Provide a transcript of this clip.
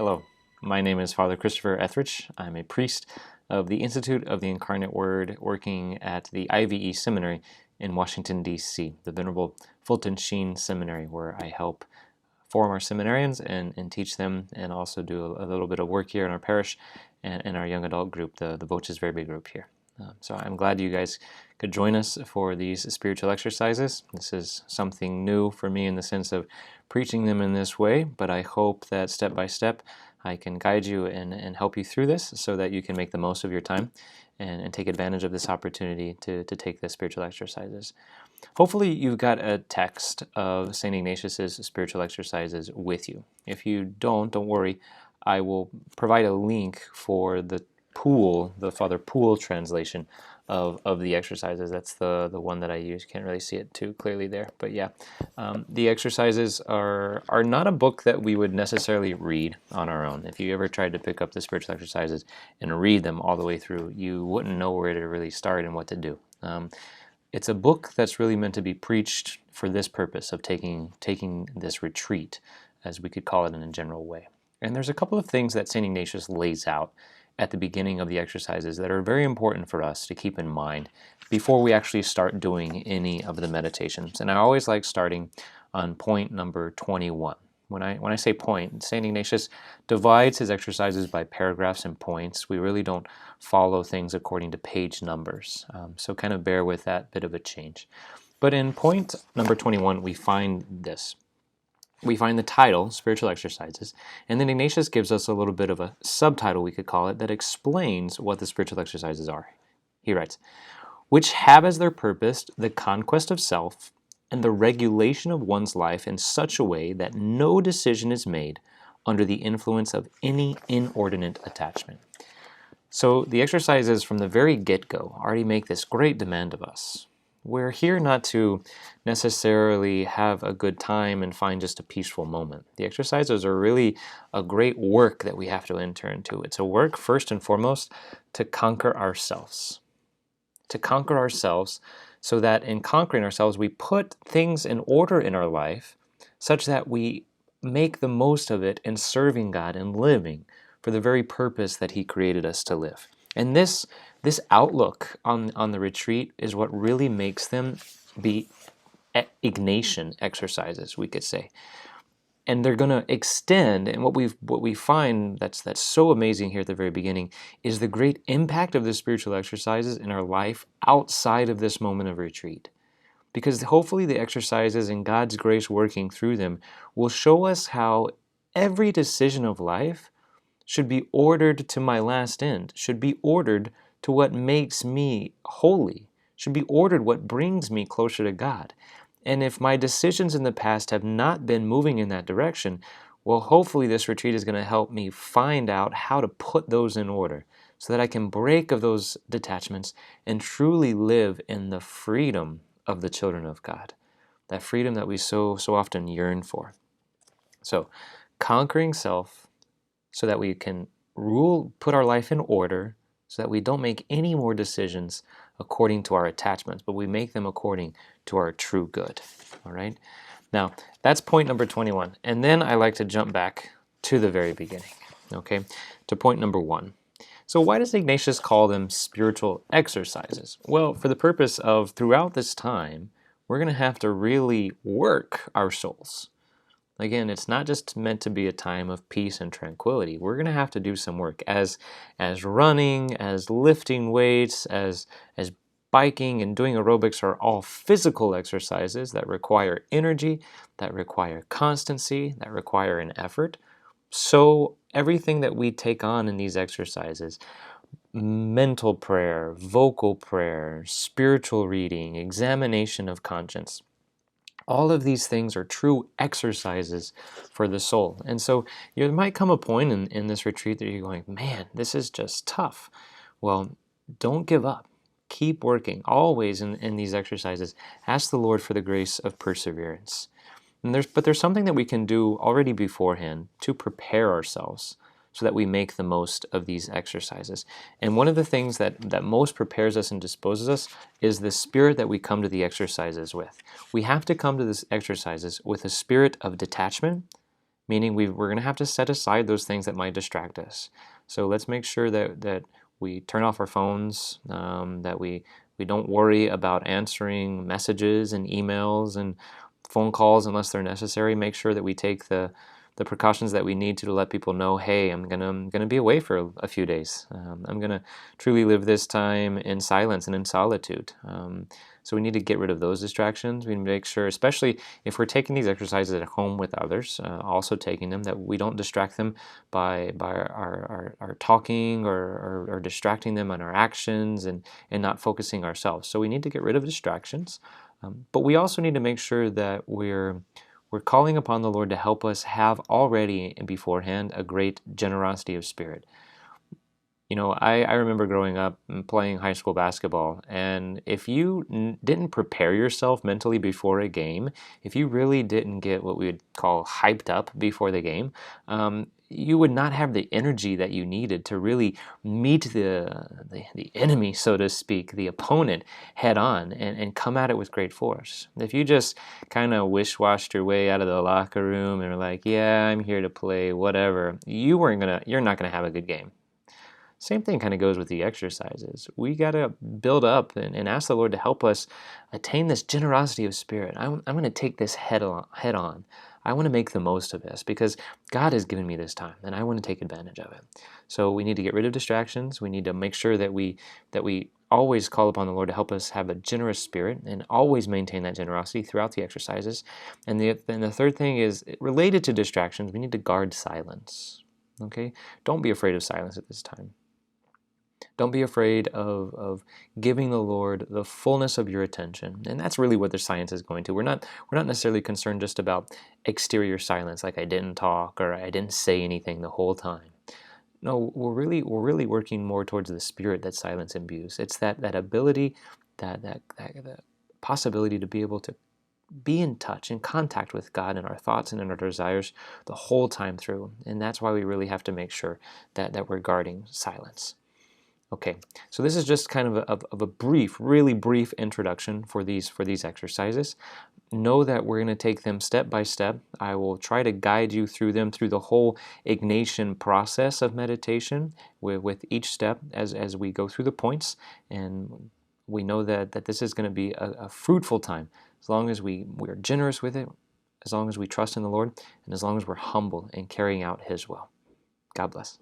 Hello, my name is Father Christopher Etheridge. I'm a priest of the Institute of the Incarnate Word working at the IVE Seminary in Washington, D.C., the Venerable Fulton Sheen Seminary, where I help form our seminarians and teach them, and also do a little bit of work here in our parish and in our young adult group, the Voces Verbe group here. So I'm glad you guys could join us for these spiritual exercises. This is something new for me in the sense of preaching them in this way, but I hope that step by step I can guide you and help you through this so that you can make the most of your time and take advantage of this opportunity to take the spiritual exercises. Hopefully you've got a text of St. Ignatius's spiritual exercises with you. If you don't worry. I will provide a link for the Puhl, the Father Puhl translation of the exercises. That's the one that I use. Can't really see it too clearly there, but yeah. The exercises are not a book that we would necessarily read on our own. If you ever tried to pick up the spiritual exercises and read them all the way through, you wouldn't know where to really start and what to do. It's a book that's really meant to be preached for this purpose of taking this retreat, as we could call it in a general way. And there's a couple of things that St. Ignatius lays out at the beginning of the exercises that are very important for us to keep in mind before we actually start doing any of the meditations. And I always like starting on point number 21. When I say point, St. Ignatius divides his exercises by paragraphs and points. We really don't follow things according to page numbers, so kind of bear with that bit of a change. But in point number 21, we find this. We find the title, Spiritual Exercises, and then Ignatius gives us a little bit of a subtitle, we could call it, that explains what the spiritual exercises are. He writes, which have as their purpose the conquest of self and the regulation of one's life in such a way that no decision is made under the influence of any inordinate attachment. So the exercises from the very get-go already make this great demand of us. We're here not to necessarily have a good time and find just a peaceful moment. The exercises are really a great work that we have to enter into. It's a work, first and foremost, to conquer ourselves. To conquer ourselves so that in conquering ourselves, we put things in order in our life such that we make the most of it in serving God and living for the very purpose that He created us to live. And this outlook on the retreat is what really makes them be Ignatian exercises, we could say. And they're going to extend, and what we find that's so amazing here at the very beginning is the great impact of the spiritual exercises in our life outside of this moment of retreat. Because hopefully the exercises and God's grace working through them will show us how every decision of life should be ordered to my last end, should be ordered to what makes me holy, should be ordered what brings me closer to God. And if my decisions in the past have not been moving in that direction, well, hopefully this retreat is going to help me find out how to put those in order so that I can break of those detachments and truly live in the freedom of the children of God, that freedom that we so often yearn for. So, conquering self so that we can put our life in order, so that we don't make any more decisions according to our attachments, but we make them according to our true good. All right? Now, that's point number 21. And then I like to jump back to the very beginning, okay, to point number 1. So why does Ignatius call them spiritual exercises? Well, for the purpose of throughout this time, we're going to have to really work our souls. Again, it's not just meant to be a time of peace and tranquility. We're going to have to do some work as running, as lifting weights, as biking and doing aerobics are all physical exercises that require energy, that require constancy, that require an effort. So everything that we take on in these exercises, mental prayer, vocal prayer, spiritual reading, examination of conscience, all of these things are true exercises for the soul. And so there might come a point in this retreat that you're going, man, this is just tough. Well, don't give up. Keep working. Always in these exercises, ask the Lord for the grace of perseverance. But there's something that we can do already beforehand to prepare ourselves so that we make the most of these exercises. And one of the things that most prepares us and disposes us is the spirit that we come to the exercises with. We have to come to these exercises with a spirit of detachment meaning we're going to have to set aside those things that might distract us. So let's make sure that we turn off our phones, that we don't worry about answering messages and emails and phone calls unless they're necessary. Make sure that we take the precautions that we need to let people know, hey, I'm gonna be away for a few days. I'm gonna truly live this time in silence and in solitude. So we need to get rid of those distractions. We need to make sure, especially if we're taking these exercises at home with others, also taking them, that we don't distract them by our talking or distracting them on our actions and not focusing ourselves. So we need to get rid of distractions. But we also need to make sure that we're calling upon the Lord to help us have already beforehand a great generosity of spirit. I remember growing up and playing high school basketball, and if you didn't prepare yourself mentally before a game, if you really didn't get what we would call hyped up before the game, you would not have the energy that you needed to really meet the enemy, so to speak, the opponent head on and come at it with great force. If you just kind of wish-washed your way out of the locker room and were like, yeah, I'm here to play, whatever, you're not gonna have a good game. Same thing kind of goes with the exercises. We got to build up and ask the Lord to help us attain this generosity of spirit. I'm going to take this head on. I want to make the most of this because God has given me this time and I want to take advantage of it. So we need to get rid of distractions. We need to make sure that we always call upon the Lord to help us have a generous spirit and always maintain that generosity throughout the exercises. And the third thing is related to distractions. We need to guard silence. Okay? Don't be afraid of silence at this time. Don't be afraid of giving the Lord the fullness of your attention. And that's really what the science is going to. We're not necessarily concerned just about exterior silence, like I didn't talk or I didn't say anything the whole time. No, we're really working more towards the spirit that silence imbues. It's that ability, that possibility to be able to be in touch, in contact with God in our thoughts and in our desires the whole time through. And that's why we really have to make sure that we're guarding silence. Okay, so this is just kind of a brief, really brief introduction for these exercises. Know that we're going to take them step by step. I will try to guide you through them through the whole Ignatian process of meditation with each step as we go through the points. And we know that this is going to be a fruitful time as long as we're generous with it, as long as we trust in the Lord, and as long as we're humble in carrying out His will. God bless.